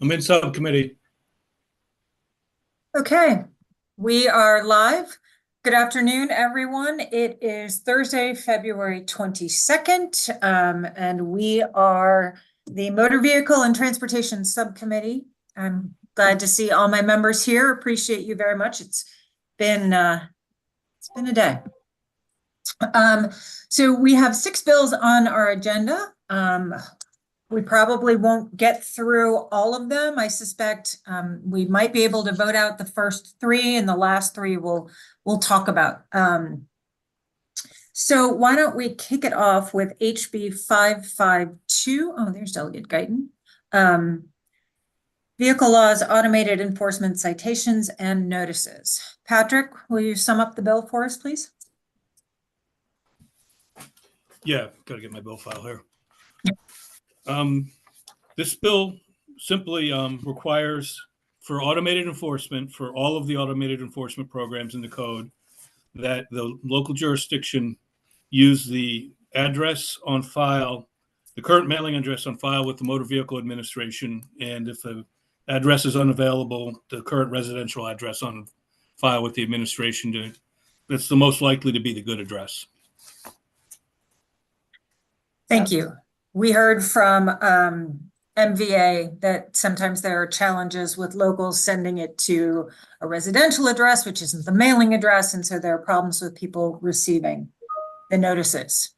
I'm in subcommittee. Okay, we are live. Good afternoon, everyone. It is Thursday, February 22nd, and we are the Motor Vehicle and Transportation Subcommittee. I'm glad to see all my members here. Appreciate you very much. It's been a day. So we have 6 bills on our agenda. We probably won't get through all of them. I suspect we might be able to vote out the first 3, and the last 3 we'll talk about. So why don't we kick it off with HB 552? Oh, there's Delegate Guyton. Vehicle laws, automated enforcement citations, and notices. Patrick, will you sum up the bill for us, please? Yeah, got to get my bill file here. This bill simply requires for automated enforcement, for all of the automated enforcement programs in the code, that the local jurisdiction use the address on file, the current mailing address on file with the Motor Vehicle Administration, and if the address is unavailable, the current residential address on file with the administration. That's the most likely to be the good address. Thank you. We heard from MVA that sometimes there are challenges with locals sending it to a residential address, which isn't the mailing address, and so there are problems with people receiving the notices.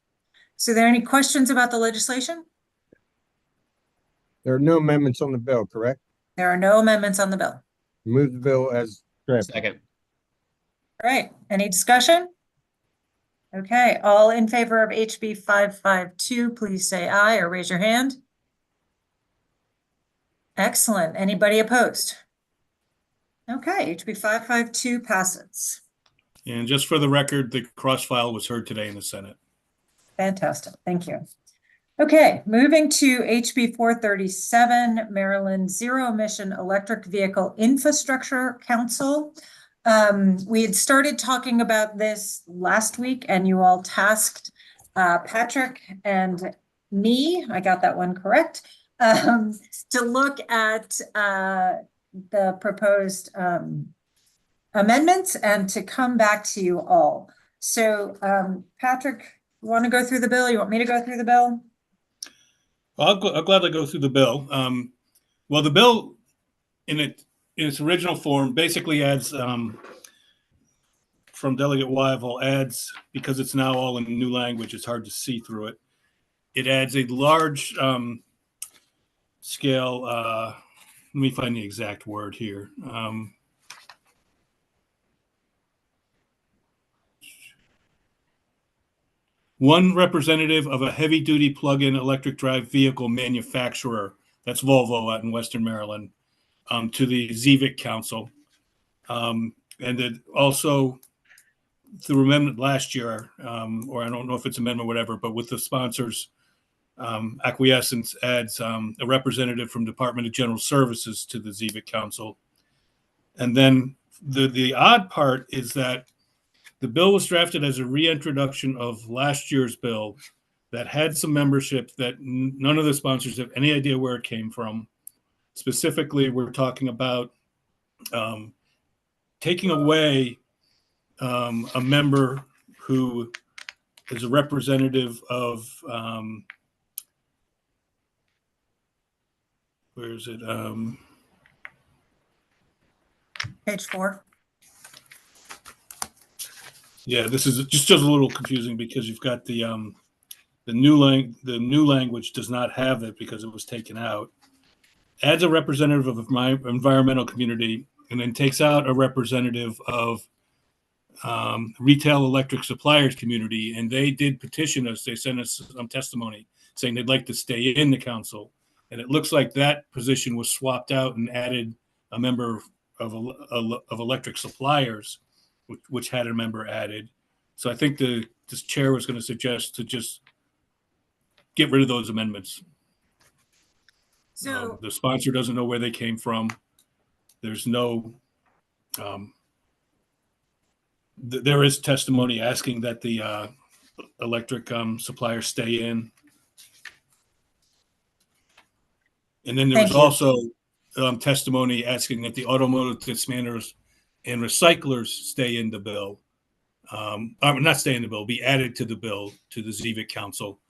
So are there any questions about the legislation? There are no amendments on the bill, correct? There are no amendments on the bill. Move the bill as drafted. Second. All right, any discussion? Okay, all in favor of HB 552, please say aye or raise your hand. Excellent. Anybody opposed? Okay, HB 552 passes. And just for the record, the cross file was heard today in the Senate. Fantastic. Thank you. Okay, moving to HB 437, Maryland Zero Emission Electric Vehicle Infrastructure Council. We had started talking about this last week, and you all tasked Patrick and me, I got that one correct, to look at the proposed amendments and to come back to you all. So Patrick, you want to go through the bill? You want me to go through the bill? I'll gladly go through the bill. Well, the bill in its original form basically adds, from Delegate Wyville, adds, because it's now all in new language, it's hard to see through it. It adds a large scale, let me find the exact word here. One representative of a heavy-duty plug-in electric drive vehicle manufacturer, that's Volvo out in Western Maryland, to the ZVIC Council. And then also through amendment last year, or I don't know if it's amendment, whatever, but with the sponsors' acquiescence, adds a representative from Department of General Services to the ZVIC Council. And then the odd part is that the bill was drafted as a reintroduction of last year's bill that had some membership that none of the sponsors have any idea where it came from. Specifically, we're talking about taking away a member who is a representative of, where is it? Page 4. Yeah, this is just a little confusing because you've got the new language does not have it because it was taken out. Adds a representative of my environmental community, and then takes out a representative of retail electric suppliers community. And they did petition us. They sent us some testimony saying they'd like to stay in the council. And it looks like that position was swapped out and added a member of electric suppliers, which had a member added. So I think this chair was going to suggest to just get rid of those amendments. So the sponsor doesn't know where they came from. There's no, there is testimony asking that the electric suppliers stay in. And then there was also testimony asking that the automotive dismantlers and recyclers stay in the bill. Not stay in the bill, be added to the bill to the ZVIC Council.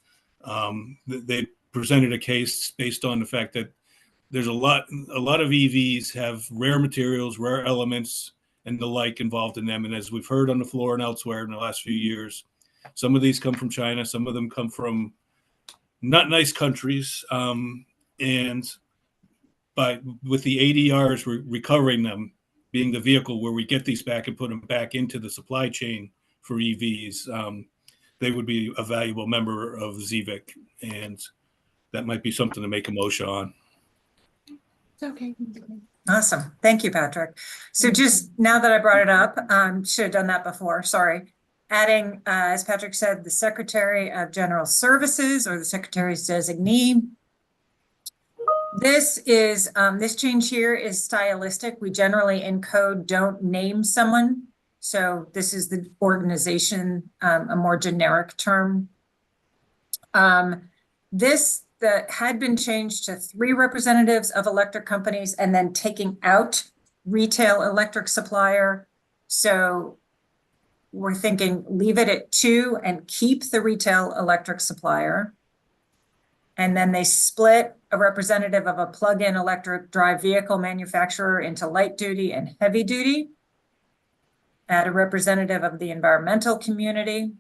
They presented a case based on the fact that there's a lot of EVs have rare materials, rare elements, and the like involved in them. And as we've heard on the floor and elsewhere in the last few years, some of these come from China, some of them come from not nice countries. And with the ADRs recovering them, being the vehicle where we get these back and put them back into the supply chain for EVs, they would be a valuable member of ZVIC, and that might be something to make a motion on. Okay. Awesome. Thank you, Patrick. So just now that I brought it up, should have done that before, sorry. Adding, as Patrick said, the Secretary of General Services or the Secretary's designee. This is, this change here is stylistic. We generally in code don't name someone. So this is the organization, a more generic term. This that had been changed to 3 representatives of electric companies and then taking out retail electric supplier. So we're thinking leave it at 2 and keep the retail electric supplier. And then they split a representative of a plug-in electric drive vehicle manufacturer into light duty and heavy duty. Add a representative of the environmental community.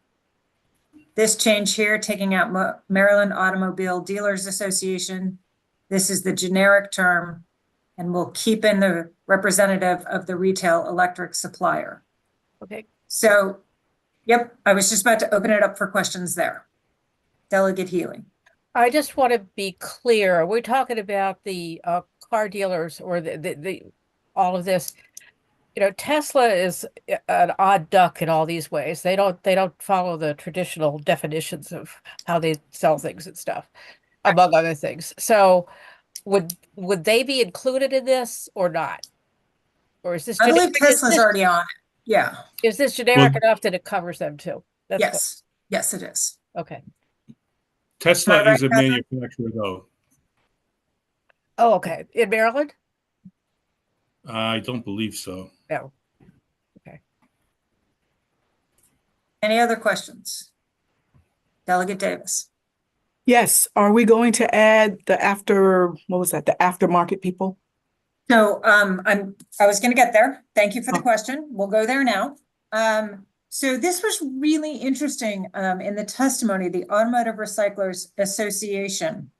This change here, taking out Maryland Automobile Dealers Association. This is the generic term, and we'll keep in the representative of the retail electric supplier. Okay. So, yep, I was just about to open it up for questions there. Delegate Healy. I just want to be clear. We're talking about the car dealers or the all of this. You know, Tesla is an odd duck in all these ways. They don't follow the traditional definitions of how they sell things and stuff, among other things. So would they be included in this or not? Or is this I believe Tesla's already on it. Yeah. Is this generic enough that it covers them too? That's yes. Yes, it is. Okay. Tesla is a manufacturer, though. Oh, okay. In Maryland? I don't believe so. No. Okay. Any other questions? Delegate Davis. Yes. Are we going to add the the aftermarket people? So I was going to get there. Thank you for the question. We'll go there now. So this was really interesting in the testimony, the Automotive Recyclers Association.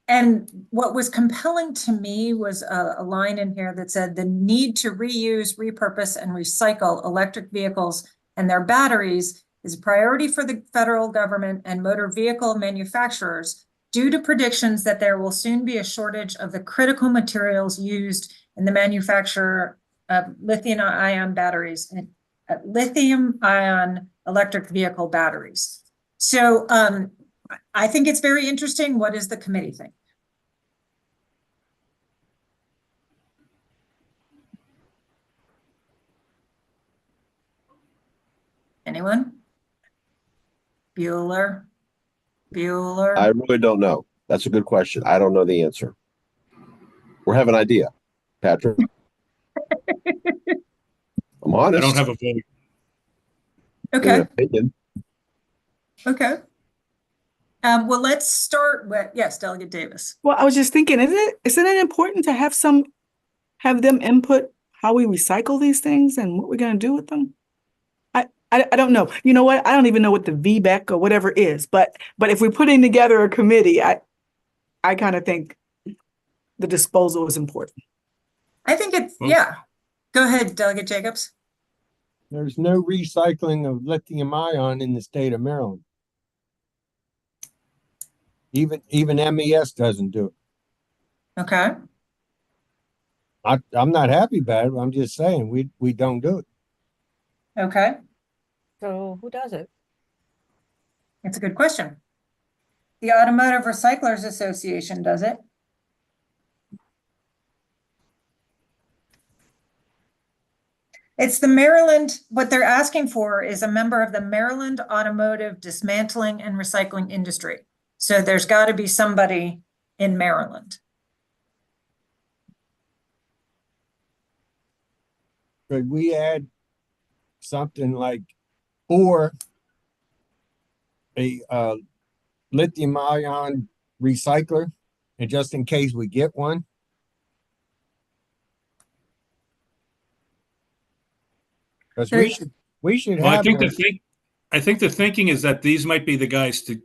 And what was compelling to me was a line in here that said the need to reuse, repurpose, and recycle electric vehicles and their batteries is a priority for the federal government and motor vehicle manufacturers due to predictions that there will soon be a shortage of the critical materials used in the manufacture of lithium-ion batteries and lithium-ion electric vehicle batteries. So I think it's very interesting. What does the committee think? Anyone? Bueller? I really don't know. That's a good question. I don't know the answer. We have an idea, Patrick. I'm honest. I don't have a vote. Okay. Opinion. Okay. Well, let's start with, yes, Delegate Davis. Well, I was just thinking, isn't it important to have them input how we recycle these things and what we're going to do with them? I don't know. You know what? I don't even know what the VBEC or whatever is, but if we're putting together a committee, I kind of think the disposal is important. I think it's, yeah. Go ahead, Delegate Jacobs. There's no recycling of lithium ion in the state of Maryland. Even MES doesn't do it. Okay. I'm not happy about it. I'm just saying we don't do it. Okay. So who does it? It's a good question. The Automotive Recyclers Association does it. It's the Maryland, what they're asking for is a member of the Maryland Automotive Dismantling and Recycling Industry. So there's got to be somebody in Maryland. could we add something like, or a lithium ion recycler, and just in case we get one? Because we should Well, have those. I think the thinking is that these might be the guys to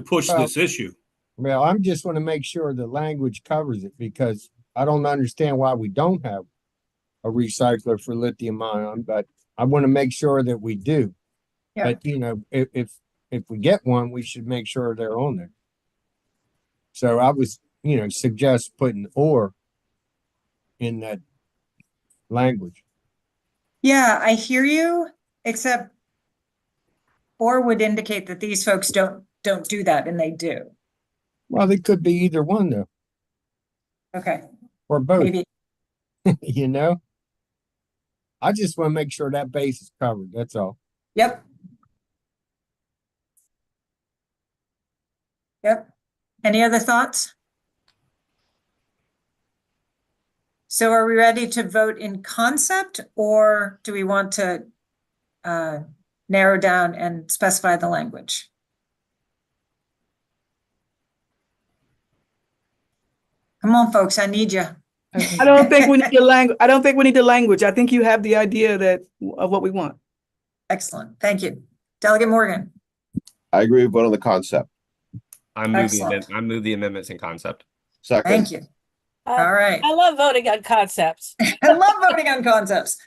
push Well, this issue. Well, I'm just want to make sure the language covers it, because I don't understand why we don't have a recycler for lithium ion, but I want to make sure that we do. Yeah. But you know, if we get one, we should make sure they're on there. So I was, suggest putting or in that language. Yeah, I hear you, except or would indicate that these folks don't do that, and they do. Well, they could be either one though, Okay, or both. maybe. You know, I just want to make sure that base is covered. That's all. Yep. Yep. Any other thoughts? So are we ready to vote in concept, or do we want to narrow down and specify the language? Come on, folks, I need you. I don't think we need the language. I don't think we need the language. I think you have the idea of what we want. Excellent, thank you. Delegate Morgan. I agree with one on the concept. I move Excellent. I move the amendments in concept. Second. Thank you. All right. I love voting on concepts. I love voting on concepts.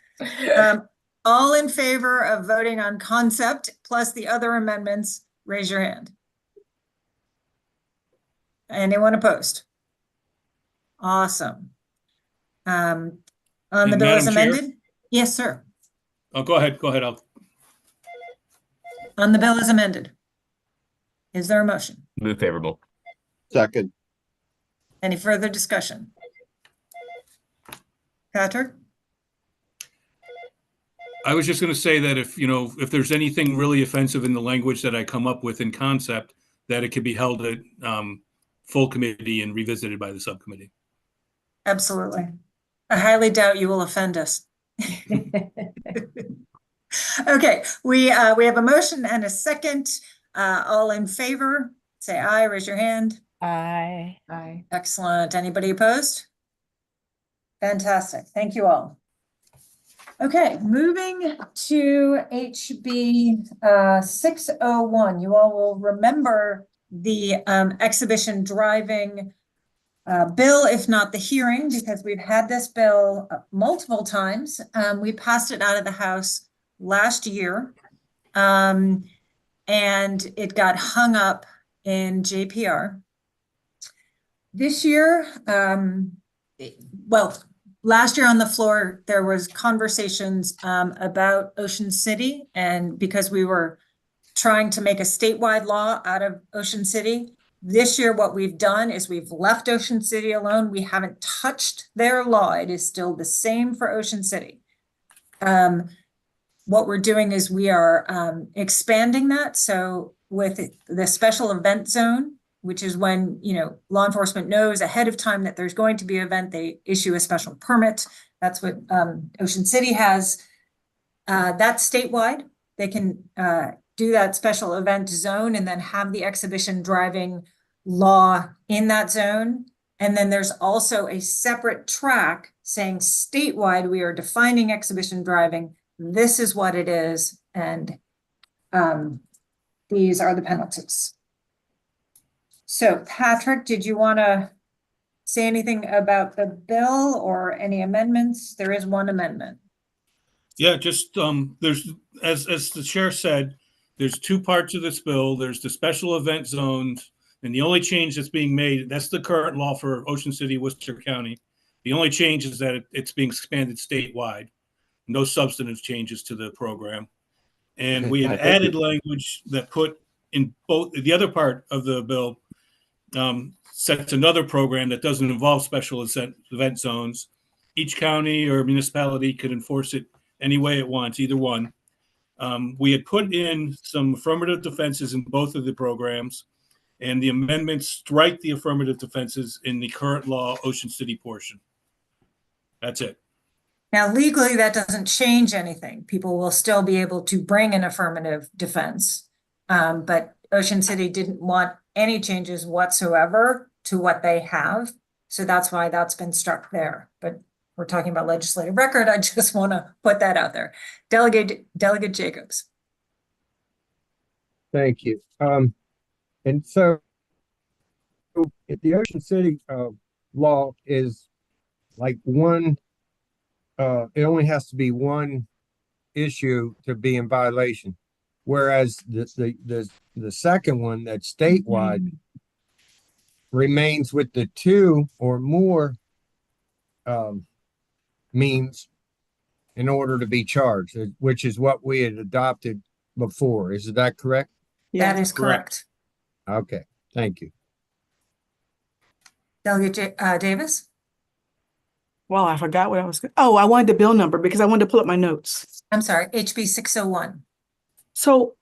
All in favor of voting on concept plus the other amendments, raise your hand. Anyone opposed? Awesome. On the And bill as Madam Chair? amended? Yes, sir. Oh, go ahead. Go ahead. On the bill as amended. Is there a motion? Move favorable. Second. Any further discussion? Patrick? I was just going to say that if there's anything really offensive in the language that I come up with in concept, that it could be held at full committee and revisited by the subcommittee. Absolutely. I highly doubt you will offend us. Okay, we have a motion and a second. All in favor, say aye, raise your hand. Aye. Aye. Excellent. Anybody opposed? Fantastic. Thank you all. Okay, moving to HB 601. You all will remember the exhibition driving bill, if not the hearing, because we've had this bill multiple times. We passed it out of the House last year, and it got hung up in JPR. This year, last year on the floor, there was conversations about Ocean City, and because we were trying to make a statewide law out of Ocean City, this year what we've done is we've left Ocean City alone. We haven't touched their law. It is still the same for Ocean City. What we're doing is we are expanding that. So with the special event zone, which is when, law enforcement knows ahead of time that there's going to be an event, they issue a special permit. That's what Ocean City has. That's statewide. They can do that special event zone and then have the exhibition driving law in that zone. And then there's also a separate track saying statewide, we are defining exhibition driving. This is what it is. And these are the penalties. So Patrick, did you want to say anything about the bill or any amendments? There is one amendment. Yeah, just there's as the chair said, there's two parts of this bill. There's the special event zones, and the only change that's being made, that's the current law for Ocean City, Worcester County. The only change is that it's being expanded statewide. No substantive changes to the program. And we have added language that put in both the other part of the bill sets another program that doesn't involve special event zones. Each county or municipality could enforce it any way it wants, either one. We had put in some affirmative defenses in both of the programs, and the amendments strike the affirmative defenses in the current law Ocean City portion. That's it. Now, legally, that doesn't change anything. People will still be able to bring an affirmative defense. But Ocean City didn't want any changes whatsoever to what they have. So that's why that's been struck there. But we're talking about legislative record. I just want to put that out there. Delegate Jacobs. Thank you. And so if the Ocean City law is like one, it only has to be one issue to be in violation, whereas the second one that's statewide remains with the two or more means in order to be charged, which is what we had adopted before. Is that correct? Yeah. That is correct. Okay, thank you. Delegate Davis. Well, I forgot what I was. Oh, I wanted the bill number because I wanted to pull up my notes. I'm sorry, HB 601. So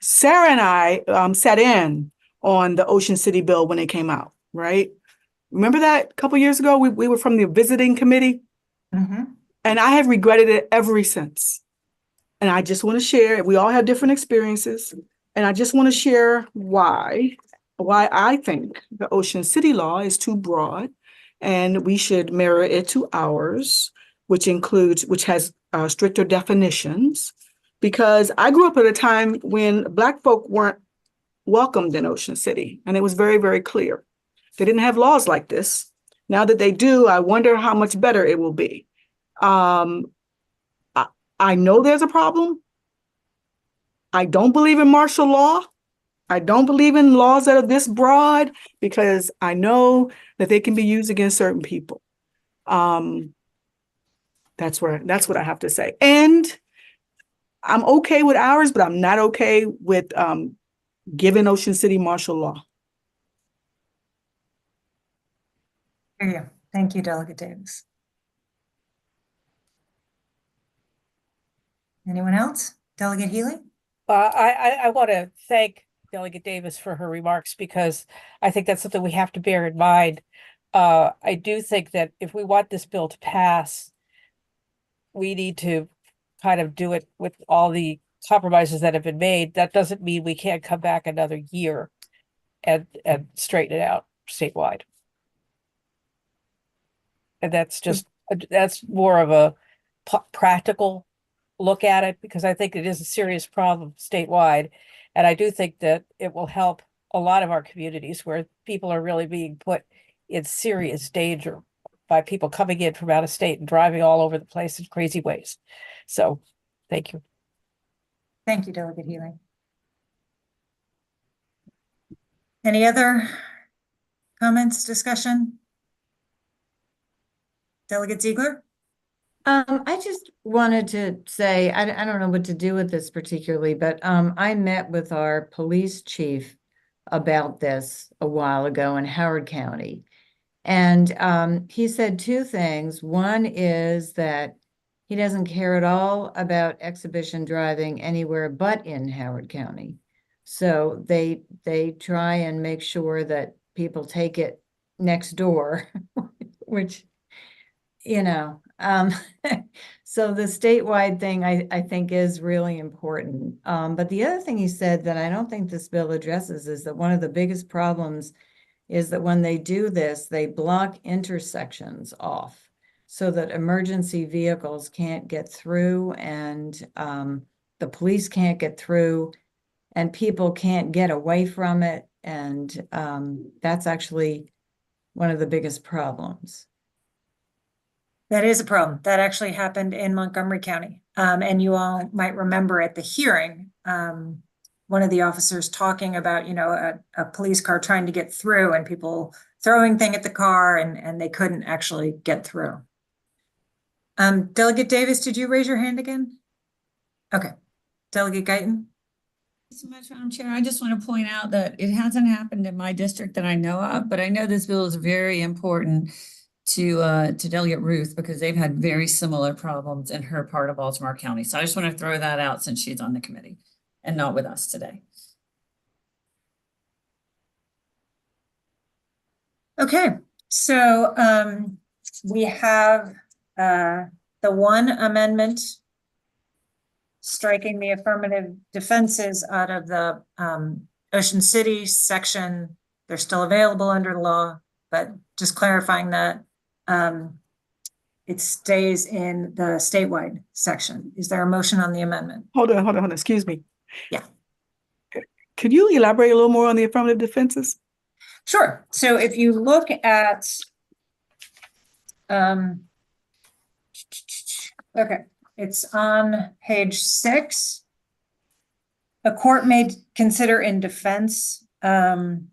Sarah and I sat in on the Ocean City bill when it came out, right? Remember that a couple years ago? We were from the visiting committee, and I have regretted it ever since. And I just want to share, we all have different experiences, and I just want to share why I think the Ocean City law is too broad and we should mirror it to ours, which has stricter definitions. Because I grew up at a time when Black folk weren't welcomed in Ocean City, and it was very, very clear. They didn't have laws like this. Now that they do, I wonder how much better it will be. I know there's a problem. I don't believe in martial law. I don't believe in laws that are this broad because I know that they can be used against certain people. That's what I have to say. And I'm okay with ours, but I'm not okay with giving Ocean City martial law. Yeah, thank you, Delegate Davis. Anyone else? Delegate Healy? I want to thank Delegate Davis for her remarks because I think that's something we have to bear in mind. I do think that if we want this bill to pass, we need to kind of do it with all the compromises that have been made. That doesn't mean we can't come back another year and straighten it out statewide. And that's more of a practical look at it because I think it is a serious problem statewide. And I do think that it will help a lot of our communities where people are really being put in serious danger by people coming in from out of state and driving all over the place in crazy ways. So thank you. Thank you, Delegate Healy. Any other comments, discussion? Delegate Ziegler? I just wanted to say, I don't know what to do with this particularly, but I met with our police chief about this a while ago in Howard County. And he said two things. One is that he doesn't care at all about exhibition driving anywhere but in Howard County. So they try and make sure that people take it next door, which, you know, so the statewide thing I think is really important. But the other thing he said that I don't think this bill addresses is that one of the biggest problems is that when they do this, they block intersections off so that emergency vehicles can't get through and the police can't get through and people can't get away from it. And that's actually one of the biggest problems. That is a problem. That actually happened in Montgomery County. And you all might remember at the hearing, one of the officers talking about, you know, a police car trying to get through and people throwing things at the car and they couldn't actually get through. Delegate Davis, did you raise your hand again? Okay. Delegate Guyton? Thank you so much, Madam Chair. I just want to point out that it hasn't happened in my district that I know of, but I know this bill is very important to Delegate Ruth because they've had very similar problems in her part of Baltimore County. So I just want to throw that out since she's on the committee. and not with us today. Okay, so we have the one amendment striking the affirmative defenses out of the Ocean City section. They're still available under the law, but just clarifying that it stays in the statewide section. Is there a motion on the amendment? Hold on, excuse me. Yeah. Could you elaborate a little more on the affirmative defenses? Sure. So if you look at, okay, it's on page 6. A court may consider in defense A2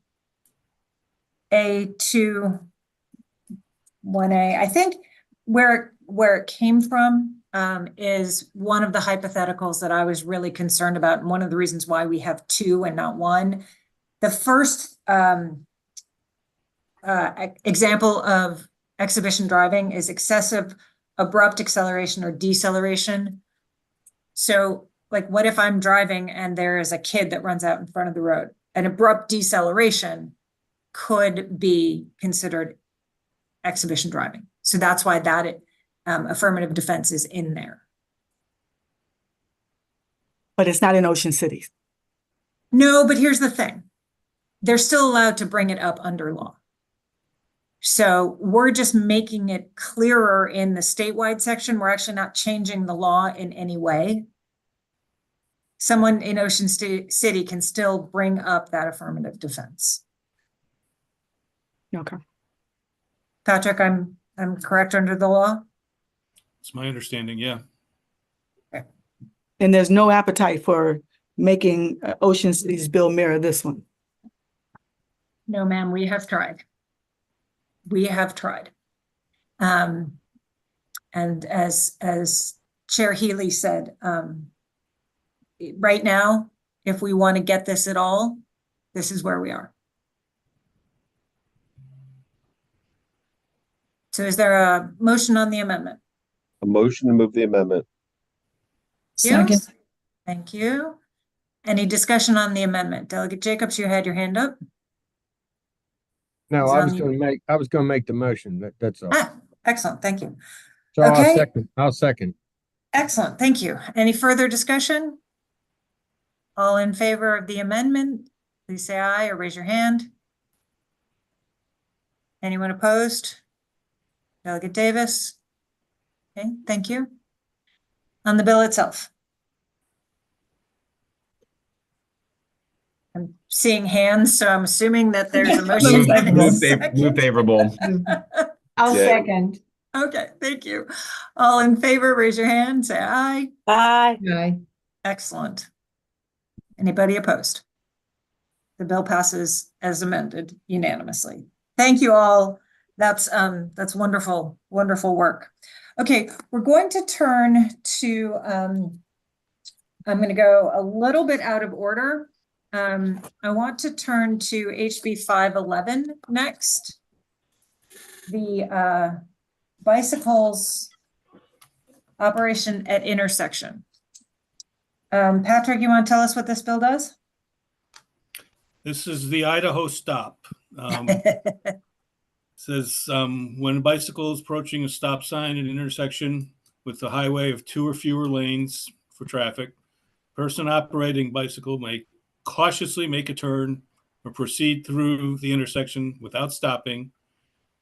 1A. I think where it came from is one of the hypotheticals that I was really concerned about, and one of the reasons why we have 2 and not 1. The first example of exhibition driving is excessive abrupt acceleration or deceleration. So like, what if I'm driving and there is a kid that runs out in front of the road? An abrupt deceleration could be considered exhibition driving. So that's why that affirmative defense is in there. But it's not in Ocean City. No, but here's the thing. They're still allowed to bring it up under law. So we're just making it clearer in the statewide section. We're actually not changing the law in any way. Someone in Ocean City can still bring up that affirmative defense. Okay. Patrick, I'm correct under the law? It's my understanding, yeah. Okay. And there's no appetite for making Ocean City's bill mirror this one? No, ma'am, we have tried. We have tried. And as Chair Healy said, right now, if we want to get this at all, this is where we are. So is there a motion on the amendment? A motion to move the amendment. Second. Thank you. Any discussion on the amendment? Delegate Jacobs, you had your hand up. No, Is I on was the- gonna make the motion. That's all. Ah, excellent, thank you. So okay. I'll second. Excellent, thank you. Any further discussion? All in favor of the amendment, please say aye or raise your hand. Anyone opposed? Delegate Davis? Okay, thank you. On the bill itself. I'm seeing hands, so I'm assuming that there's a motion. and a second. Move favorable. I'll Yeah. second. Okay, thank you. All in favor, raise your hand, say aye. Bye. Aye. Excellent. Anybody opposed? The bill passes as amended unanimously. Thank you all. That's wonderful, wonderful work. Okay, we're going to turn to, I'm going to go a little bit out of order. I want to turn to HB 511 next. The bicycles operation at intersection. Patrick, you want to tell us what this bill does? This is the Idaho stop. Says when a bicycle is approaching a stop sign at an intersection with a highway of 2 or fewer lanes for traffic, person operating bicycle may cautiously make a turn or proceed through the intersection without stopping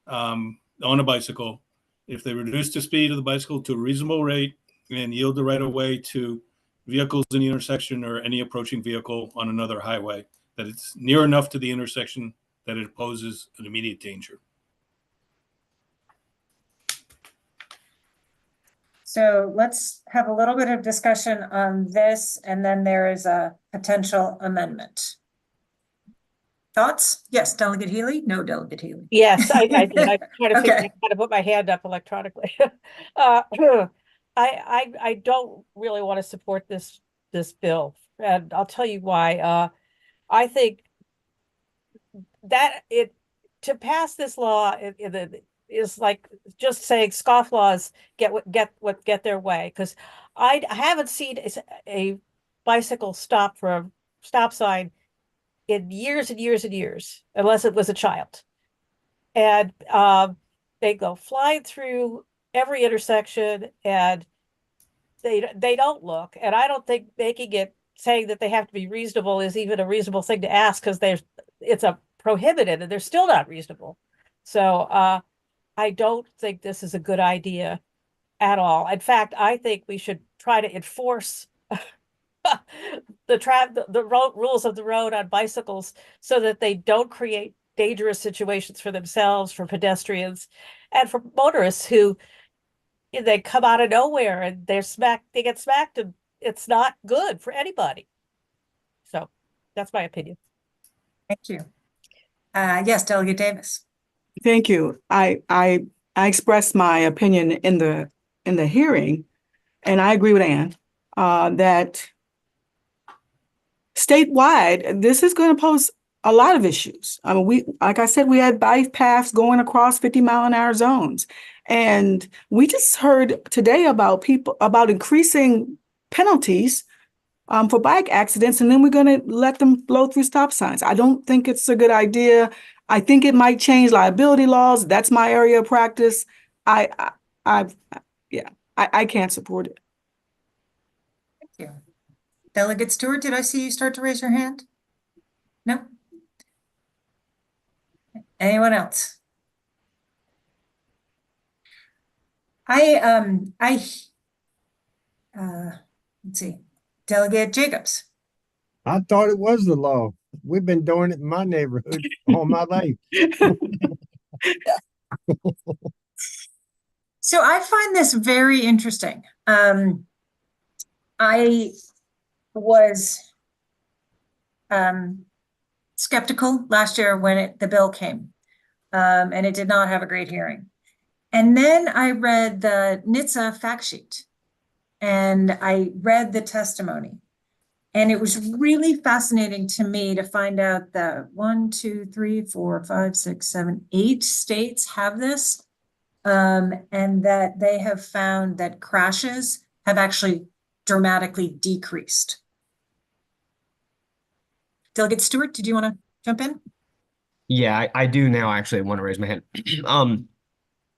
on a bicycle if they reduce the speed of the bicycle to a reasonable rate and yield the right of way to vehicles in the intersection or any approaching vehicle on another highway, that it's near enough to the intersection that it poses an immediate danger. So let's have a little bit of discussion on this, and then there is a potential amendment. Thoughts? Yes, Delegate Healy? No, Delegate Healy. Yes, I did. I tried to figure Okay. out how to put my hand up electronically. I don't really want to support this bill, and I'll tell you why. I think that to pass this law is like just saying scofflaws get their way, because I haven't seen a bicycle stopped for a stop sign in years and years and years, unless it was a child. And they go flying through every intersection, and they don't look. And I don't think saying that they have to be reasonable is even a reasonable thing to ask, because it's a prohibited and they're still not reasonable. So I don't think this is a good idea at all. In fact, I think we should try to enforce the road rules of the road on bicycles so that they don't create dangerous situations for themselves, for pedestrians, and for motorists who they come out of nowhere and they get smacked, and it's not good for anybody. So that's my opinion. Thank you. Yes, Delegate Davis. Thank you. I expressed my opinion in the hearing, and I agree with Ann that statewide, this is going to pose a lot of issues. I mean, like I said, we had bike paths going across 50-mile-an-hour zones, and we just heard today about increasing penalties for bike accidents, and then we're going to let them blow through stop signs. I don't think it's a good idea. I think it might change liability laws. That's my area of practice. I can't support it. Thank you. Delegate Stewart, did I see you start to raise your hand? No? Anyone else? Let's see. Delegate Jacobs. I thought it was the law. We've been doing it in my neighborhood all my life. So I find this very interesting. I was skeptical last year when the bill came, and it did not have a great hearing. And then I read the NHTSA fact sheet, and I read the testimony. And it was really fascinating to me to find out that 8 states have this, and that they have found that crashes have actually dramatically decreased. Delegate Stewart, did you want to jump in? Yeah, I do now actually want to raise my hand.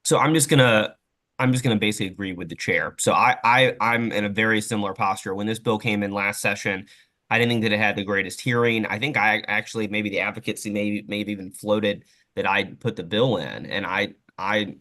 So I'm just gonna basically agree with the chair. So I'm in a very similar posture. When this bill came in last session, I didn't think that it had the greatest hearing. I think I actually maybe the advocacy maybe even floated that I put the bill in, and I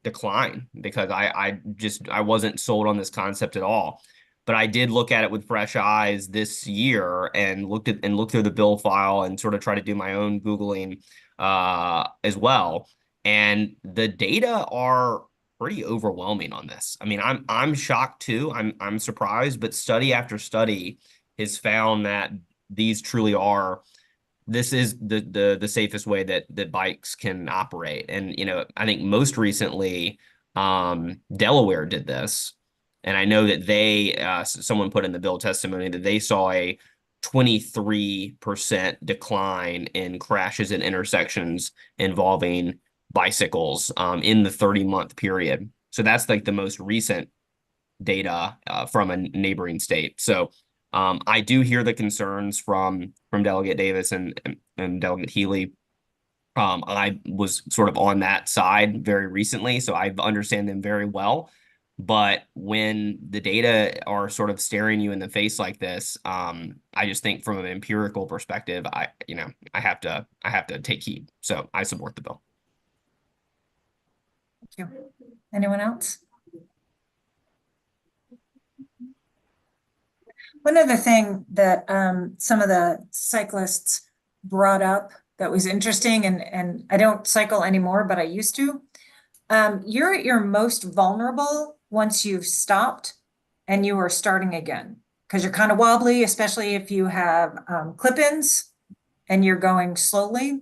declined because I wasn't sold on this concept at all. But I did look at it with fresh eyes this year and looked through the bill file and sort of try to do my own Googling as well. And the data are pretty overwhelming on this. I mean, I'm shocked too. I'm surprised, but study after study has found that these truly are. This is the safest way that bikes can operate. And I think most recently, Delaware did this, and I know that someone put in the bill testimony that they saw a 23% decline in crashes at intersections involving bicycles in the 30-month period. So that's like the most recent data from a neighboring state. So I do hear the concerns from Delegate Davis and Delegate Healy. I was sort of on that side very recently, so I understand them very well. But when the data are sort of staring you in the face like this, I just think from an empirical perspective, I have to take heed. So I support the bill. Thank you. Anyone else? One other thing that some of the cyclists brought up that was interesting, and I don't cycle anymore, but I used to. You're at your most vulnerable once you've stopped and you are starting again, because you're kind of wobbly, especially if you have clip-ins and you're going slowly.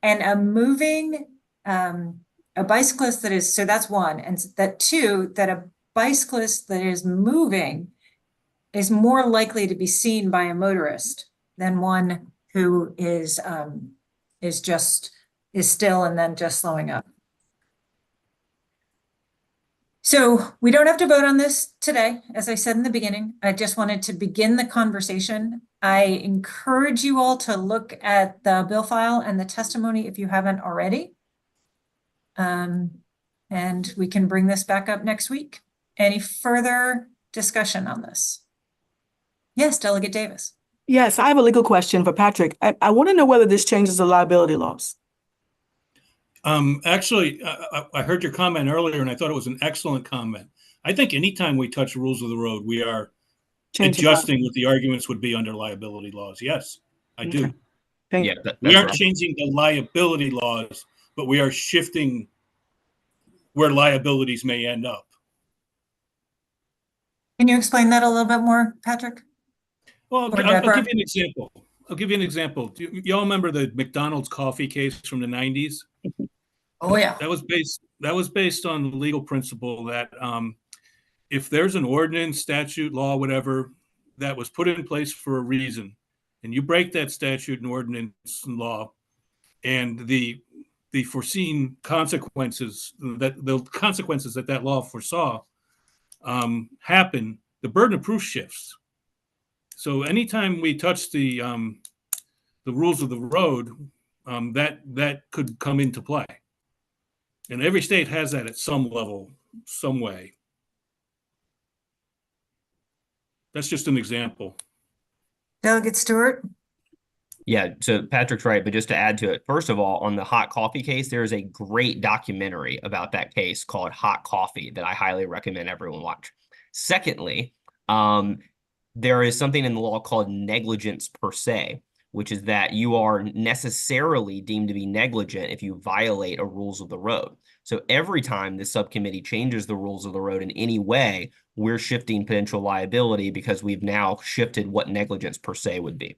And a bicyclist that is, so that's one, and that two, that a bicyclist that is moving is more likely to be seen by a motorist than one who is still and then just slowing up. So we don't have to vote on this today, as I said in the beginning. I just wanted to begin the conversation. I encourage you all to look at the bill file and the testimony if you haven't already. And we can bring this back up next week. Any further discussion on this? Yes, Delegate Davis. Yes, I have a legal question for Patrick. I want to know whether this changes the liability laws. Actually, I heard your comment earlier, and I thought it was an excellent comment. I think anytime we touch rules of the road, we are adjusting what the arguments would be under liability laws. Yes, I do. Yeah, We aren't changing the liability laws, but we are shifting where liabilities may end up. Can you explain that a little bit more, Patrick? Well, I'll give you an example. I'll give you an example. Y'all remember the McDonald's coffee case from the 90s? Oh, yeah. That was based on the legal principle that if there's an ordinance, statute, law, whatever, that was put in place for a reason, and you break that statute and ordinance and law, and the foreseen consequences that law foresaw happen, the burden of proof shifts. So anytime we touch the rules of the road, that could come into play. And every state has that at some level, some way. That's just an example. Delegate Stewart? Yeah, so Patrick's right, but just to add to it, first of all, on the hot coffee case, there is a great documentary about that case called Hot Coffee that I highly recommend everyone watch. Secondly, there is something in the law called negligence per se, which is that you are necessarily deemed to be negligent if you violate a rules of the road. So every time the subcommittee changes the rules of the road in any way, we're shifting potential liability because we've now shifted what negligence per se would be.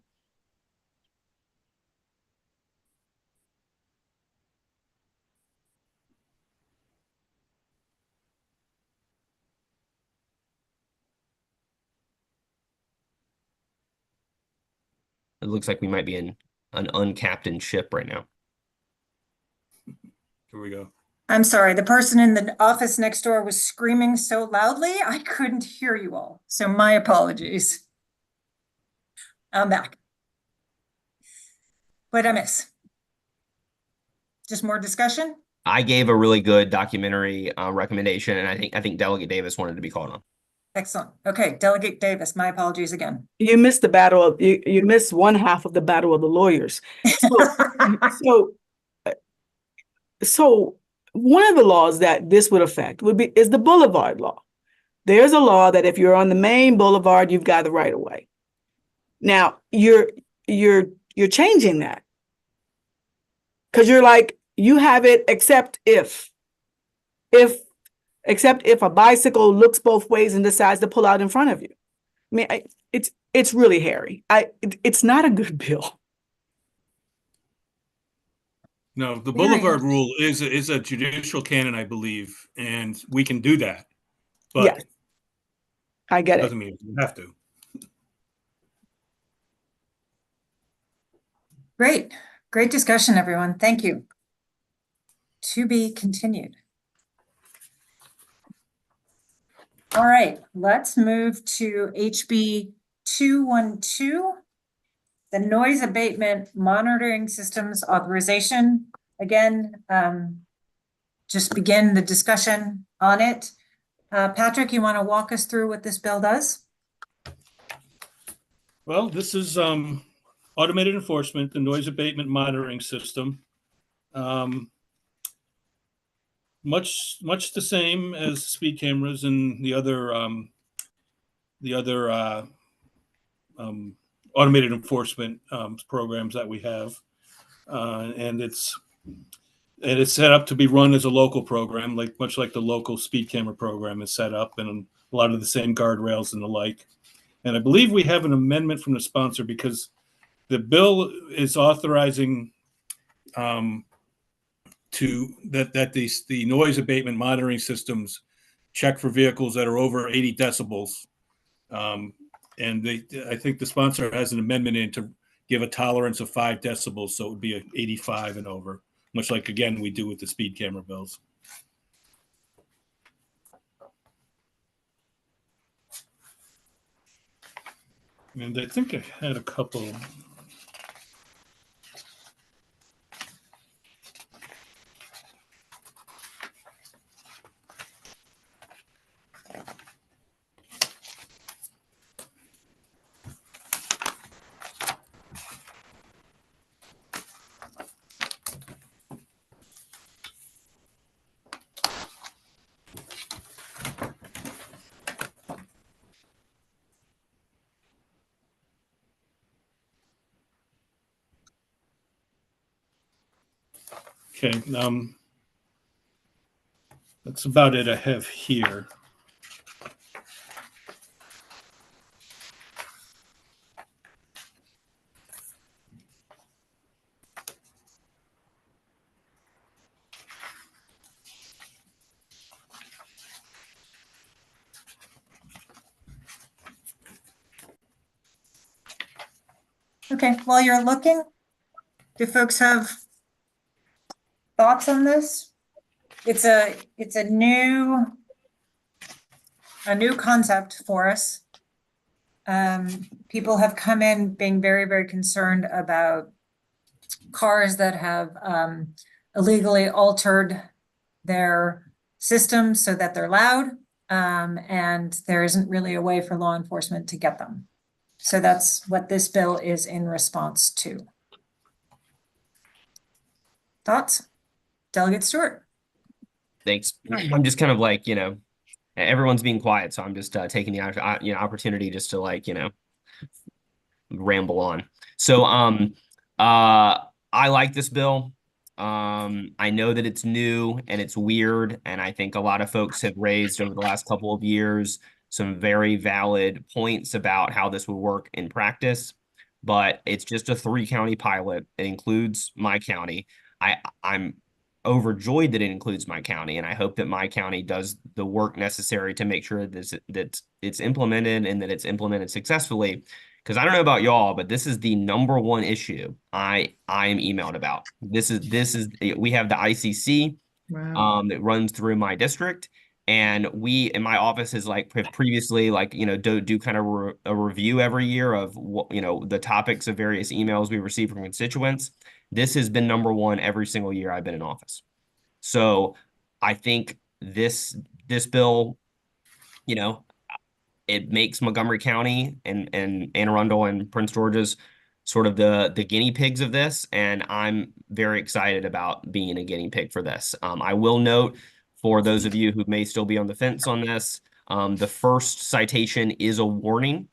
It looks like we might be in an uncaptained ship right now. Here we go. I'm sorry, the person in the office next door was screaming so loudly, I couldn't hear you all. So my apologies. I'm back. What'd I miss? Just more discussion? I gave a really good documentary recommendation, and I think Delegate Davis wanted to be called on. Excellent. Okay, Delegate Davis, my apologies again. You missed the battle of you missed one half of the battle of the lawyers. So one of the laws that this would affect is the boulevard law. There's a law that if you're on the main boulevard, you've got the right of way. Now you're changing that because you're like, you have it except if a bicycle looks both ways and decides to pull out in front of you. I mean, it's really hairy. It's not a good bill. No, the boulevard rule is a judicial canon, I believe, and we can do that. But yes, I get it. Doesn't mean we have to. Great discussion, everyone. Thank you. To be continued. All right, let's move to HB 212, the noise abatement monitoring systems authorization. Again, just begin the discussion on it. Patrick, you want to walk us through what this bill does? Well, this is automated enforcement, the noise abatement monitoring system. Much the same as speed cameras and the other automated enforcement programs that we have, and it's set up to be run as a local program, much like the local speed camera program is set up, and a lot of the same guardrails and the like. And I believe we have an amendment from the sponsor because the bill is authorizing the noise abatement monitoring systems check for vehicles that are over 80 decibels. And I think the sponsor has an amendment in to give a tolerance of 5 decibels, so it would be 85 and over, much like, again, we do with the speed camera bills. And I think I had a couple. Okay, that's about it I have here. Okay, while you're looking, do folks have thoughts on this? It's a new concept for us. People have come in being very, very concerned about cars that have illegally altered their systems so that they're loud, and there isn't really a way for law enforcement to get them. So that's what this bill is in response to. Thoughts? Delegate Stewart. Thanks. I'm just kind of like, everyone's being quiet, so I'm just taking the opportunity just to like, ramble on. So I like this bill. I know that it's new and it's weird, and I think a lot of folks have raised over the last couple of years some very valid points about how this would work in practice, but it's just a 3-county pilot. It includes my county. I'm overjoyed that it includes my county, and I hope that my county does the work necessary to make sure that it's implemented and that it's implemented successfully. Because I don't know about y'all, but this is the #1 issue I am emailed about. We have the ICC that runs through my district, and we in my office has have previously do kind of a review every year of what the topics of various emails we receive from constituents. This has been #1 every single year I've been in office. So I think this bill, it makes Montgomery County and Anne Arundel and Prince George's sort of the guinea pigs of this, and I'm very excited about being a guinea pig for this. I will note, for those of you who may still be on the fence on this, the first citation is a warning.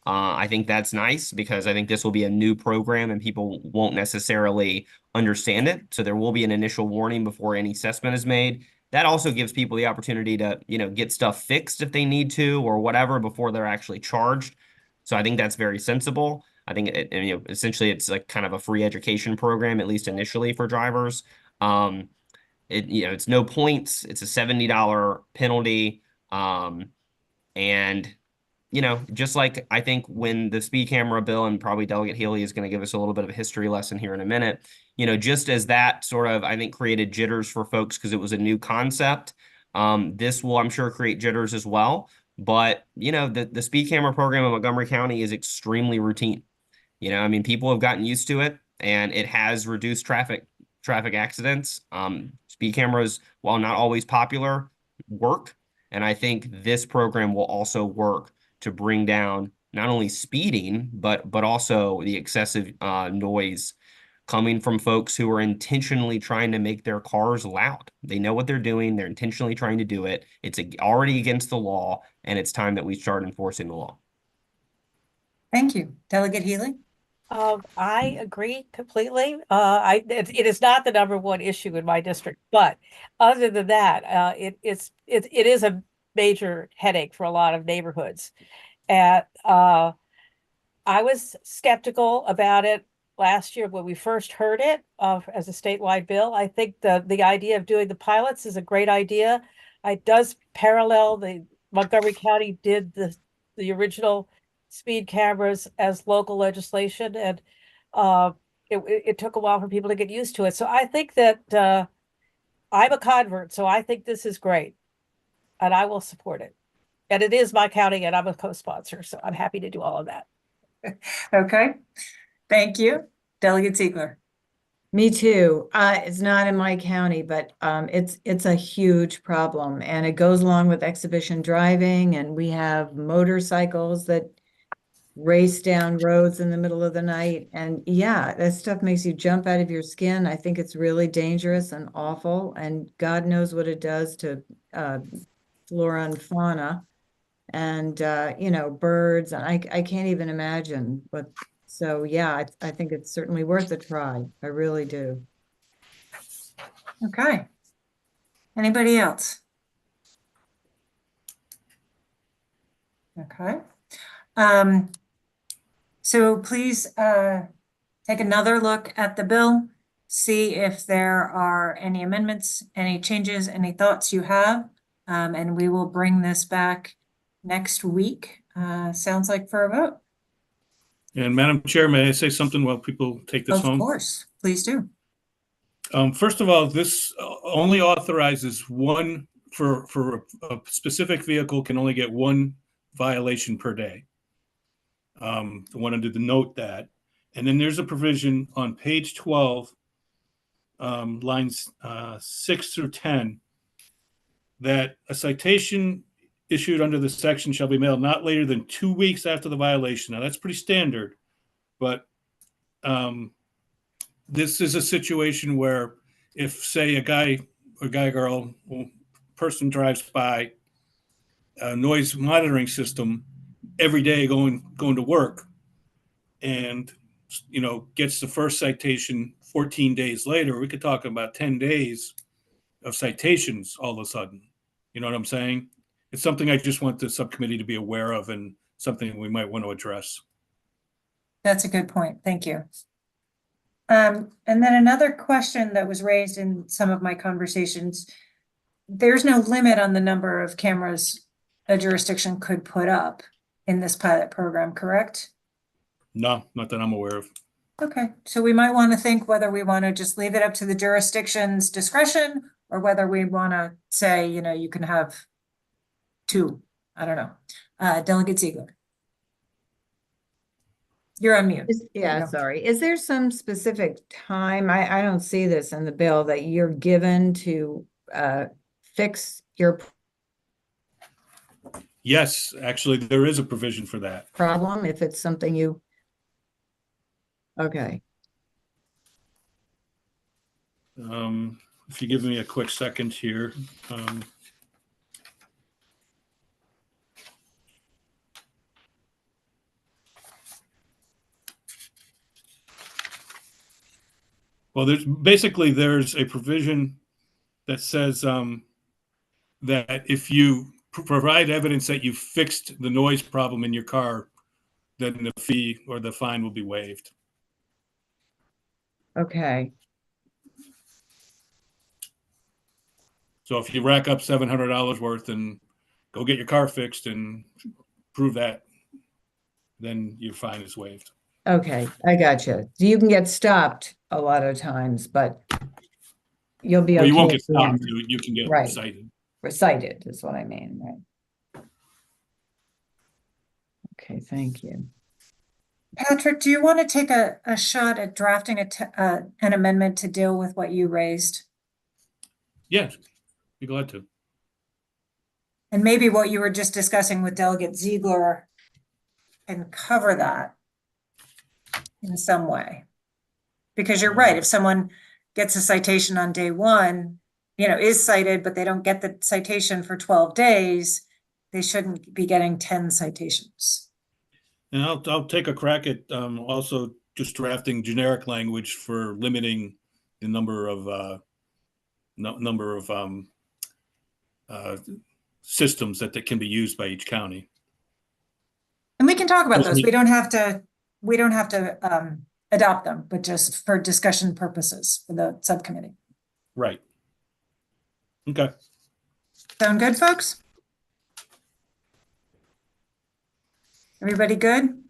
I think that's nice because I think this will be a new program and people won't necessarily understand it. So there will be an initial warning before any assessment is made. That also gives people the opportunity to, get stuff fixed if they need to or whatever before they're actually charged. So I think that's very sensible. I think essentially it's like kind of a free education program, at least initially for drivers. It's no points. It's a $70 penalty. And just like I think when the speed camera bill, and probably Delegate Healy is going to give us a little bit of a history lesson here in a minute, just as that sort of, I think, created jitters for folks because it was a new concept, this will, I'm sure, create jitters as well. But, the speed camera program in Montgomery County is extremely routine. People have gotten used to it, and it has reduced traffic accidents. Speed cameras, while not always popular, work. And I think this program will also work to bring down not only speeding, but also the excessive noise coming from folks who are intentionally trying to make their cars loud. They know what they're doing. They're intentionally trying to do it. It's already against the law, and it's time that we start enforcing the law. Thank you. Delegate Healy? I agree completely. It is not the #1 issue in my district, but other than that, it is a major headache for a lot of neighborhoods. And I was skeptical about it last year when we first heard it as a statewide bill. I think the idea of doing the pilots is a great idea. It does parallel the Montgomery County did the original speed cameras as local legislation, and it took a while for people to get used to it. So I think that I'm a convert, so I think this is great, and I will support it. And it is my county, and I'm a co-sponsor, so I'm happy to do all of that. Okay, thank you. Delegate Ziegler. Me too. It's not in my county, but it's a huge problem, and it goes along with exhibition driving, and we have motorcycles that race down roads in the middle of the night. And yeah, that stuff makes you jump out of your skin. I think it's really dangerous and awful, and God knows what it does to flora and fauna and you know, birds. And I can't even imagine what. So yeah, I think it's certainly worth a try. I really do. Okay. Anybody else? Okay. So please take another look at the bill, see if there are any amendments, any changes, any thoughts you have, and we will bring this back next week. Sounds like for a vote. And Madam Chair, may I say something while people take this Of home? course, please do. First of all, this only authorizes one for a specific vehicle can only get one violation per day. I wanted to note that. And then there's a provision on page 12, lines 6 through 10, that a citation issued under this section shall be mailed not later than 2 weeks after the violation. Now, that's pretty standard, but this is a situation where if, say, a guy or girl, person drives by a noise monitoring system every day going to work and, you know, gets the first citation 14 days later, we could talk about 10 days of citations all of a sudden. You know what I'm saying? It's something I just want the subcommittee to be aware of and something we might want to address. That's a good point. Thank you. And then another question that was raised in some of my conversations, there's no limit on the number of cameras a jurisdiction could put up in this pilot program, correct? No, not that I'm aware of. Okay, so we might want to think whether we want to just leave it up to the jurisdiction's discretion or whether we want to say, you know, you can have 2. I don't know. Delegate Ziegler. You're on mute. Yeah, go. sorry. Is there some specific time? I don't see this in the bill that you're given to fix your Yes, actually, there is a provision for that. problem if it's something you. Okay. If you give me a quick second here. Well, there's a provision that says that if you provide evidence that you fixed the noise problem in your car, then the fee or the fine will be waived. Okay. So if you rack up $700 worth and go get your car fixed and prove that, then your fine is waived. Okay, I gotcha. So you can get stopped a lot of times, but you'll be Well, okay. you won't get at the end. stopped. You can get Right. cited. Recited is what I mean, right? Okay, thank you. Patrick, do you want to take a shot at drafting an amendment to deal with what you raised? Yes, be glad to. And maybe what you were just discussing with Delegate Ziegler can cover that in some way. Because you're right, if someone gets a citation on day 1, you know, is cited, but they don't get the citation for 12 days, they shouldn't be getting 10 citations. And I'll take a crack at also just drafting generic language for limiting the number of systems that can be used by each county. And we can talk about those. We don't have to adopt them, but just for discussion purposes for the subcommittee. Right. Okay. Sound good, folks? Everybody good?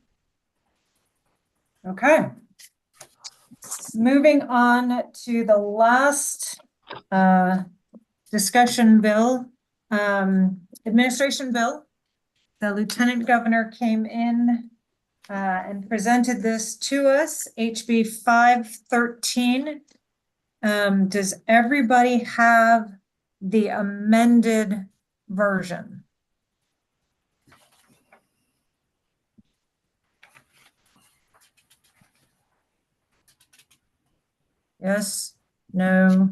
Okay. Moving on to the last discussion bill, administration bill. The Lieutenant Governor came in and presented this to us, HB 513. Does everybody have the amended version? Yes, no?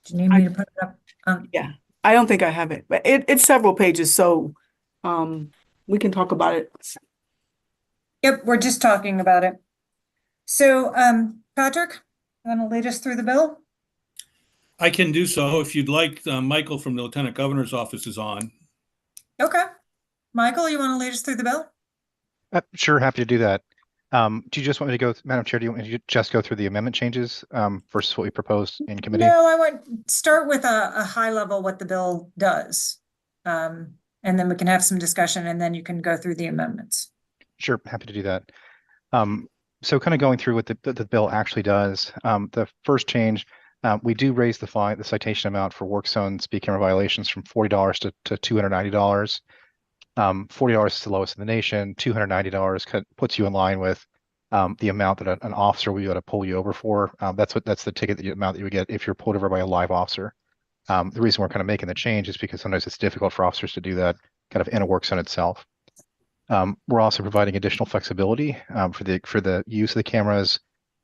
Do you need me to put it up? Yeah, I don't think I have it, but it's several pages, so we can talk about it. Yep, we're just talking about it. So, Patrick, you want to lead us through the bill? I can do so if you'd like. Michael from the Lieutenant Governor's office is on. Okay. Michael, you want to lead us through the bill? Sure, happy to do that. Do you just want me to go, Madam Chair, do you want me to just go through the amendment changes versus what we proposed in committee? No, I would start with a high level what the bill does. And then we can have some discussion and then you can go through the amendments. Sure, happy to do that. So kind of going through what the bill actually does. The first change, we do raise the citation amount for work zone speed camera violations from $40 to $290. $40 is the lowest in the nation. $290 puts you in line with the amount that an officer will be able to pull you over for. That's the ticket amount that you would get if you're pulled over by a live officer. The reason we're kind of making the change is because sometimes it's difficult for officers to do that kind of in a work zone itself. We're also providing additional flexibility for the use of the cameras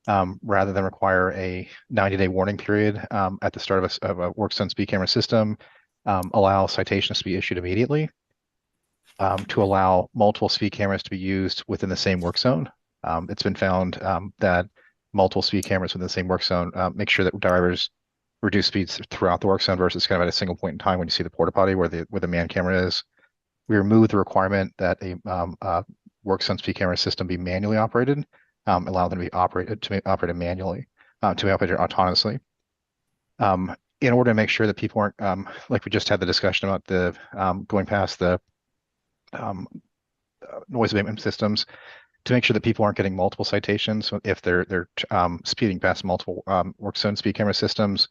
rather than require a 90-day warning period at the start of a work zone speed camera system. Allow citations to be issued immediately. To allow multiple speed cameras to be used within the same work zone. It's been found that multiple speed cameras within the same work zone make sure that drivers reduce speeds throughout the work zone versus kind of at a single point in time when you see the porta potty where the man camera is. We removed the requirement that a work zone speed camera system be manually operated, allow them to be operated manually, to be operated autonomously. In order to make sure that people aren't, like we just had the discussion about the going past the noise abatement systems, to make sure that people aren't getting multiple citations if they're speeding past multiple work zone speed camera systems.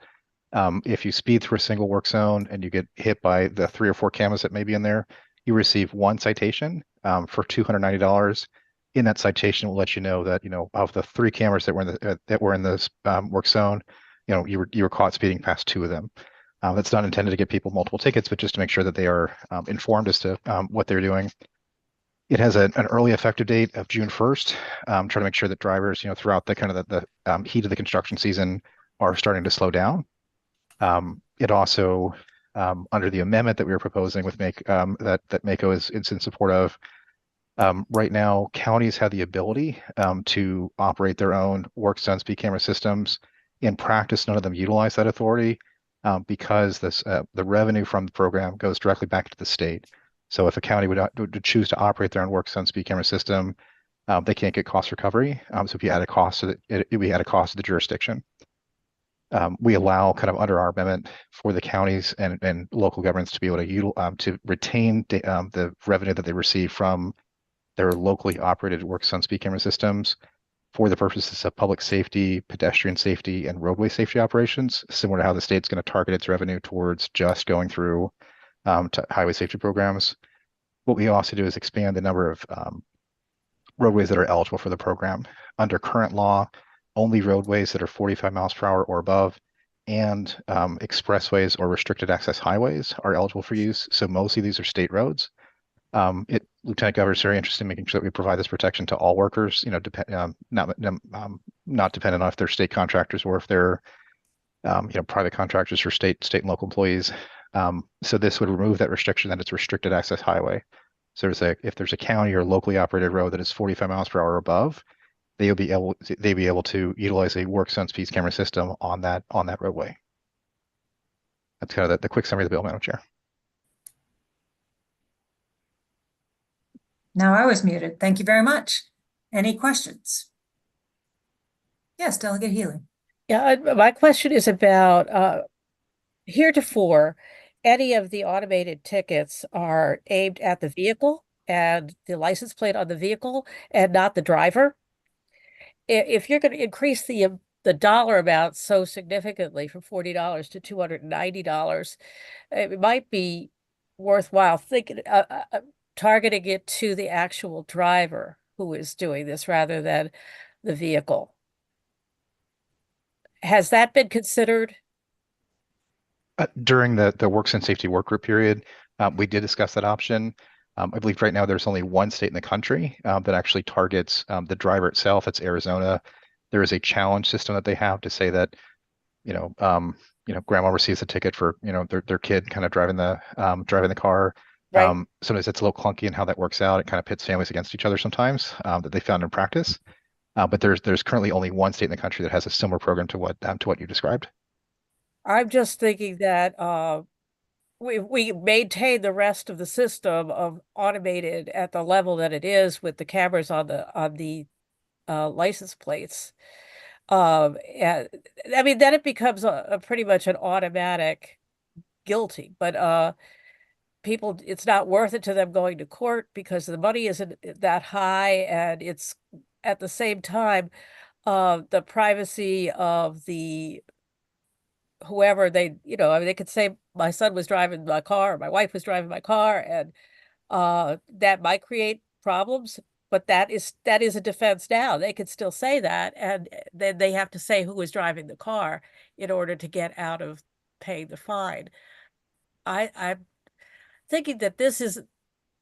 If you speed through a single work zone and you get hit by the 3 or 4 cameras that may be in there, you receive 1 citation for $290. In that citation, will let you know that of the 3 cameras that were in this work zone, you were caught speeding past 2 of them. That's not intended to get people multiple tickets, but just to make sure that they are informed as to what they're doing. It has an early effective date of June 1st. Trying to make sure that drivers, throughout the kind of the heat of the construction season, are starting to slow down. It also, under the amendment that we were proposing with that MACO is in support of, right now, counties have the ability to operate their own work zone speed camera systems. In practice, none of them utilize that authority because the revenue from the program goes directly back to the state. So if a county would choose to operate their own work zone speed camera system, they can't get cost recovery. So if you add a cost to we add a cost to the jurisdiction. We allow kind of under our amendment for the counties and local governments to be able to retain the revenue that they receive from their locally operated work zone speed camera systems for the purposes of public safety, pedestrian safety, and roadway safety operations, similar to how the state's going to target its revenue towards just going through to highway safety programs. What we also do is expand the number of roadways that are eligible for the program. Under current law, only roadways that are 45 miles per hour or above and expressways or restricted access highways are eligible for use. So mostly these are state roads. Lieutenant Governor is very interested in making sure that we provide this protection to all workers, not dependent on if they're state contractors or if they're private contractors or state and local employees. So this would remove that restriction that it's restricted access highway. So if there's a county or locally operated road that is 45 miles per hour or above, they'd be able to utilize a work zone speed camera system on that roadway. That's kind of the quick summary of the bill, Madam Chair. Now I was muted. Thank you very much. Any questions? Yes, Delegate Healy. Yeah, my question is about heretofore, any of the automated tickets are aimed at the vehicle and the license plate on the vehicle and not the driver. If you're going to increase the dollar amount so significantly from $40 to $290, it might be worthwhile targeting it to the actual driver who is doing this rather than the vehicle. Has that been considered? During the works and safety work group period, we did discuss that option. I believe right now there's only one state in the country that actually targets the driver itself. It's Arizona. There is a challenge system that they have to say that, grandma receives a ticket for, their kid kind of driving the car. Right. Sometimes it's a little clunky in how that works out. It kind of pits families against each other sometimes, that they found in practice. But there's currently only one state in the country that has a similar program to what you described. I'm just thinking that we maintain the rest of the system of automated at the level that it is with the cameras on the license plates. And I mean, then it becomes a pretty much an automatic guilty, but people, it's not worth it to them going to court because the money isn't that high, and it's at the same time the privacy of the whoever they, I mean, they could say my son was driving my car, or my wife was driving my car, and that might create problems, but that is a defense now. They could still say that, and then they have to say who was driving the car in order to get out of paying the fine. I'm thinking that this is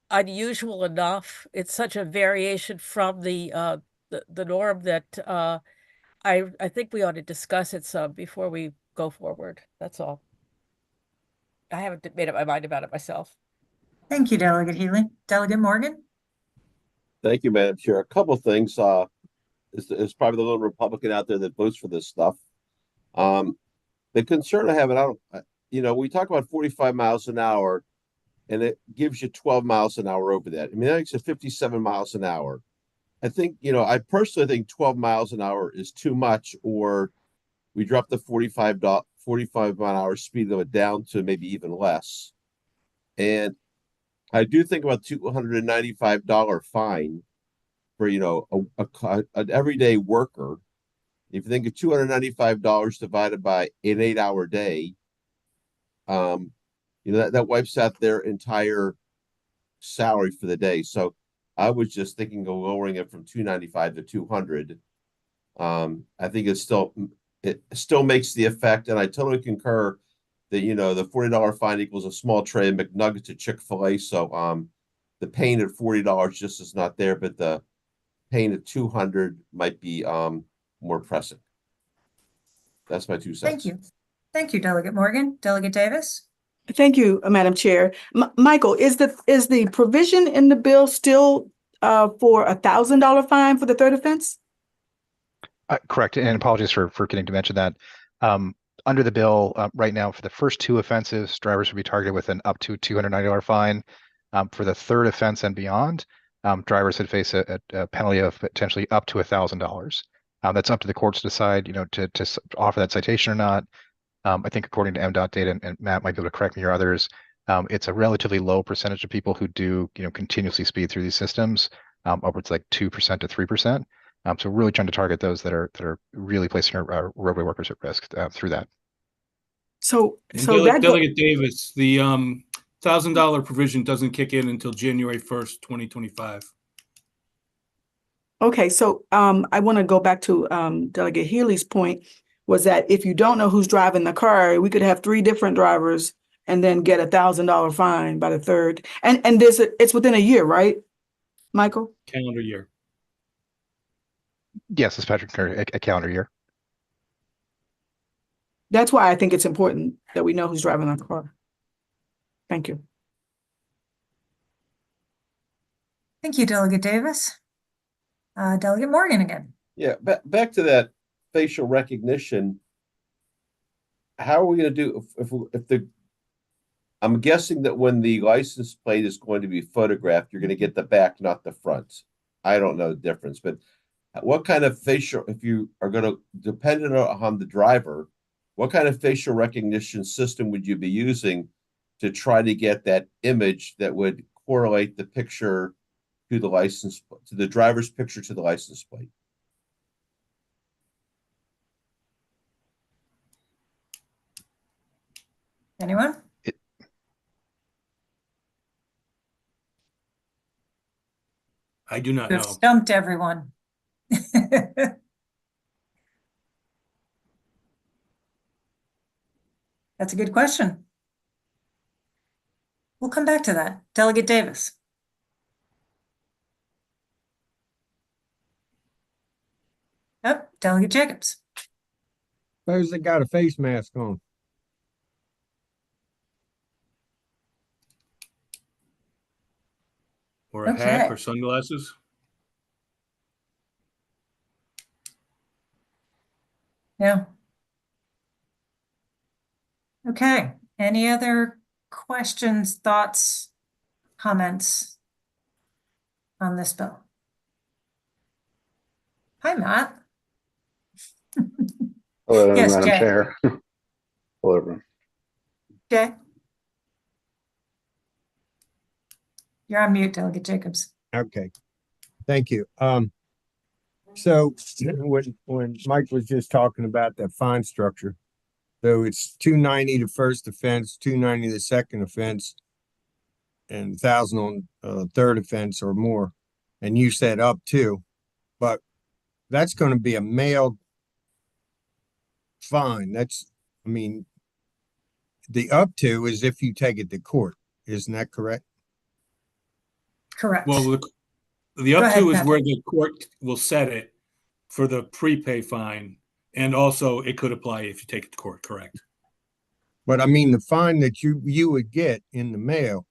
unusual enough. It's such a variation from the norm that I think we ought to discuss it some before we go forward. That's all. I haven't made up my mind about it myself. Thank you, Delegate Healy. Delegate Morgan? Thank you, Madam Chair. A couple of things. There's probably the little Republican out there that votes for this stuff. The concern I have, and we talk about 45 miles an hour, and it gives you 12 miles an hour over that. I mean, that makes it 57 miles an hour. I think, I personally think 12 miles an hour is too much, or we drop the 45 mile an hour speed limit down to maybe even less. And I do think about $295 fine for, an everyday worker. If you think of $295 divided by an 8-hour day, that wipes out their entire salary for the day. So I was just thinking of lowering it from $295 to $200. I think it still makes the effect, and I totally concur that the $40 fine equals a small tray of McNuggets at Chick-fil-A. So the pain at $40 just is not there, but the pain at $200 might be more pressing. That's my 2 cents. Thank you, Delegate Morgan. Delegate Davis? Thank you, Madam Chair. Michael, is the provision in the bill still for $1,000 fine for the third offense? Correct, and apologies for forgetting to mention that. Under the bill, right now, for the first 2 offenses, drivers would be targeted with an up to $290 fine. For the third offense and beyond, drivers would face a penalty of potentially up to $1,000. That's up to the courts to decide, to offer that citation or not. I think according to MDOT data, and Matt might be able to correct me or others, it's a relatively low percentage of people who do, continuously speed through these systems, upwards like 2% to 3%. So we're really trying to target those that are really placing our roadway workers at risk through that. Delegate Davis, the $1,000 provision doesn't kick in until January 1st, 2025. Okay, so I want to go back to Delegate Healy's point, was that if you don't know who's driving the car, we could have 3 different drivers and then get $1,000 fine by the third. And it's within a year, right, Michael? Calendar year. Yes, as Patrick concurred, a calendar year. That's why I think it's important that we know who's driving the car. Thank you. Thank you, Delegate Davis. Delegate Morgan again. Yeah, back to that facial recognition. How are we going to do if I'm guessing that when the license plate is going to be photographed, you're going to get the back, not the front. I don't know the difference, but what kind of facial, if you are going to, dependent on the driver, what kind of facial recognition system would you be using to try to get that image that would correlate the picture to the license, to the driver's picture to the license plate? Anyone? I do not You have know. stumped everyone. That's a good question. We'll come back to that. Delegate Davis. Oh, Delegate Jacobs. Those that got a face mask on. Or a hat Okay. or sunglasses. Yeah. Okay. Any other questions, thoughts, comments on this bill? Hi, Matt. Hello, Yes, Madam Jay. Chair. Hello, everyone. Jay? You're on mute, Delegate Jacobs. Okay, thank you. So when Mike was just talking about that fine structure, so it's 290 the first offense, 290 the second offense, and 1,000 on third offense or more, and you said up to, but that's going to be a mailed fine. I mean, the up to is if you take it to court. Isn't that correct? Correct. Well, the Go up ahead, to is where Patrick. the court will set it for the prepay fine. And also it could apply if you take it to court, correct? But I mean, the fine that you would get in the mail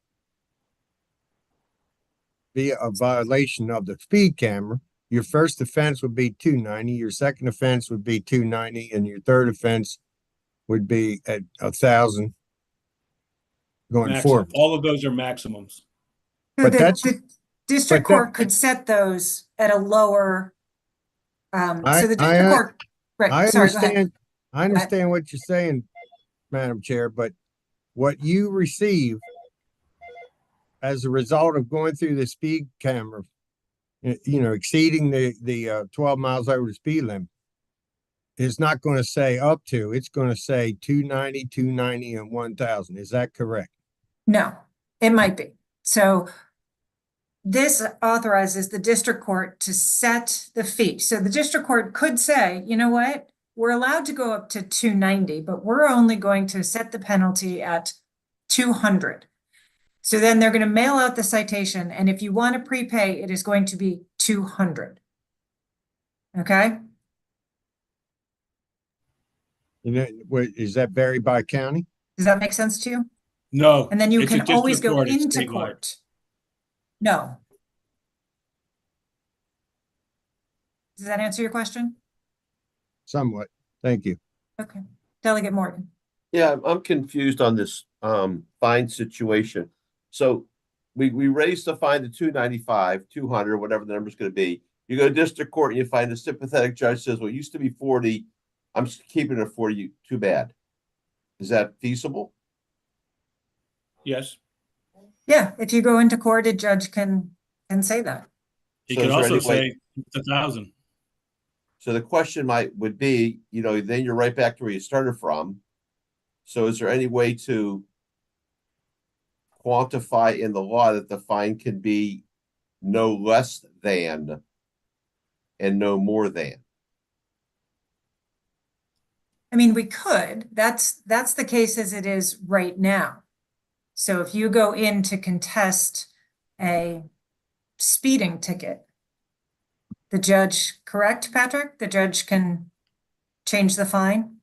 be a violation of the speed camera. Your first offense would be 290, your second offense would be 290, and your third offense would be at 1,000 going forward. All of those are maximums. So But the district but that- court could set those at a lower, so I- the district court, I right, sorry, go ahead. understand. I understand what you're saying, Madam Chair, but what you receive as a result of going through the speed camera, exceeding the 12 miles over the speed limit, is not going to say up to, it's going to say 290, 290, and 1,000. Is that correct? No, it might be. So this authorizes the district court to set the fee. So the district court could say, you know what? We're allowed to go up to 290, but we're only going to set the penalty at 200. So then they're going to mail out the citation, and if you want to prepay, it is going to be 200. Okay? Is that varied by county? Does that make sense to you? No. And then you it's a can always district go court, it's into statewide. court. No. Does that answer your question? Somewhat. Thank you. Okay. Delegate Morgan. Yeah, I'm confused on this fine situation. So we raised the fine to 295, 200, whatever the number's going to be. You go to district court and you find a sympathetic judge says, well, it used to be 40. I'm keeping it at 40. Too bad. Is that feasible? Yes. Yeah, if you go into court, a judge can say that. He So could is there also any way- say it's 1,000. So the question would be, then you're right back to where you started from. So is there any way to quantify in the law that the fine can be no less than and no more than? I mean, we could. That's the case as it is right now. So if you go in to contest a speeding ticket, the judge, correct, Patrick? The judge can change the fine?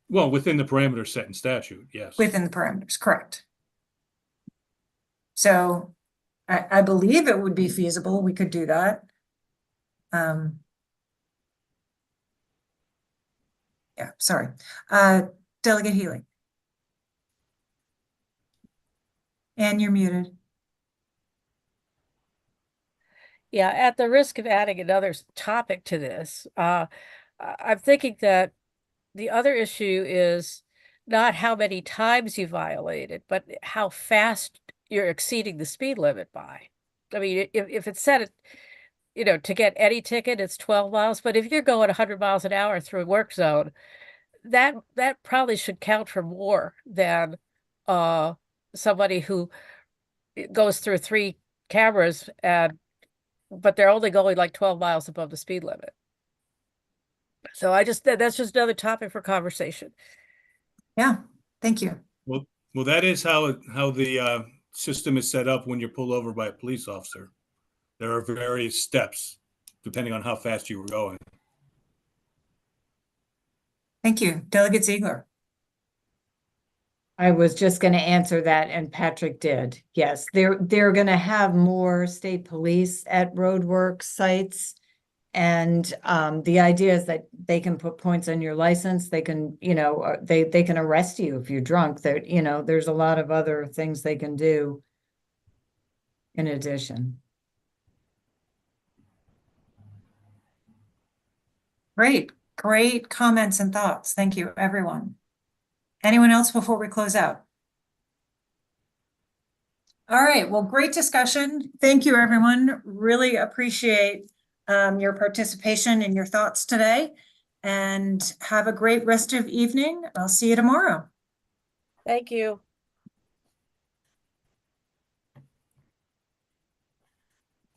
Well, within the parameters set in statute, yes. Within the parameters, correct. So I believe it would be feasible. We could do that. Yeah, sorry. Delegate Healy. And you're muted. Yeah, at the risk of adding another topic to this, I'm thinking that the other issue is not how many times you violate it, but how fast you're exceeding the speed limit by. I mean, if it's set at, to get any ticket, it's 12 miles, but if you're going 100 miles an hour through a work zone, that probably should count for more than somebody who goes through 3 cameras and but they're only going like 12 miles above the speed limit. So that's just another topic for conversation. Yeah, thank you. Well, that is how the system is set up when you're pulled over by a police officer. There are various steps depending on how fast you were going. Thank you. Delegate Ziegler. I was just going to answer that, and Patrick did. Yes, they're going to have more state police at roadwork sites. And the idea is that they can put points on your license. They can, they can arrest you if you're drunk. There, there's a lot of other things they can do in addition. Great comments and thoughts. Thank you, everyone. Anyone else before we close out? All right, well, great discussion. Thank you, everyone. Really appreciate your participation and your thoughts today. And have a great rest of evening. I'll see you tomorrow. Thank you.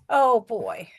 Oh, boy.